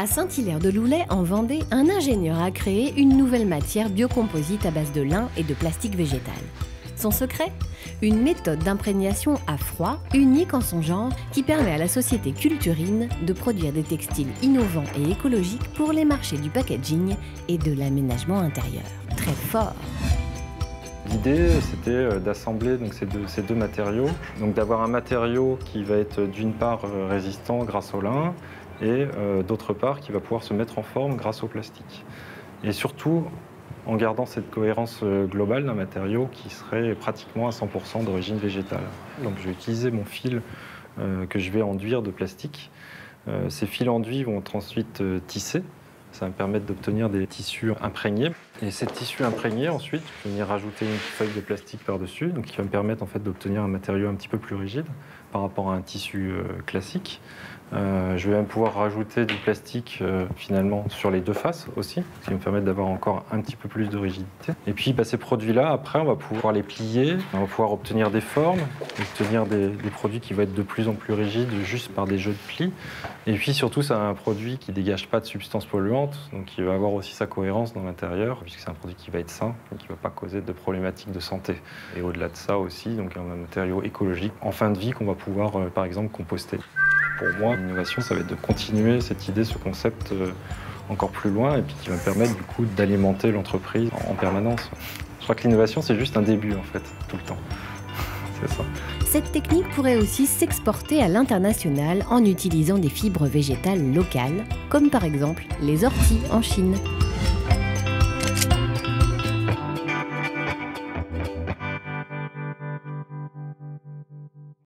À Saint-Hilaire-de-Loulay, en Vendée, un ingénieur a créé une nouvelle matière biocomposite à base de lin et de plastique végétal. Son secret ? Une méthode d'imprégnation à froid, unique en son genre, qui permet à la société Culturine de produire des textiles innovants et écologiques pour les marchés du packaging et de l'aménagement intérieur. Très fort! L'idée, c'était d'assembler donc, ces deux matériaux, donc d'avoir un matériau qui va être d'une part résistant grâce au lin et d'autre part qui va pouvoir se mettre en forme grâce au plastique. Et surtout, en gardant cette cohérence globale d'un matériau qui serait pratiquement à 100% d'origine végétale. Donc je vais utiliser mon fil que je vais enduire de plastique. Ces fils enduits vont être ensuite tissés. Ça va me permettre d'obtenir des tissus imprégnés. Et ces tissus imprégnés, ensuite, je vais venir rajouter une feuille de plastique par-dessus, donc qui va me permettre en fait, d'obtenir un matériau un petit peu plus rigide par rapport à un tissu classique. Je vais même pouvoir rajouter du plastique finalement sur les deux faces aussi, ce qui va me permettre d'avoir encore un petit peu plus de rigidité. Et puis ces produits-là, après, on va pouvoir les plier, on va pouvoir obtenir des formes, obtenir des produits qui vont être de plus en plus rigides juste par des jeux de plis. Et puis surtout, c'est un produit qui ne dégage pas de substances polluantes, donc il va avoir aussi sa cohérence dans l'intérieur, puisque c'est un produit qui va être sain et qui ne va pas causer de problématiques de santé. Et au-delà de ça aussi, donc un matériau écologique en fin de vie qu'on va pouvoir, par exemple, composter. Pour moi, l'innovation, ça va être de continuer cette idée, ce concept encore plus loin et puis qui va me permettre du coup d'alimenter l'entreprise en permanence. Je crois que l'innovation, c'est juste un début en fait, tout le temps. C'est ça. Cette technique pourrait aussi s'exporter à l'international en utilisant des fibres végétales locales, comme par exemple les orties en Chine.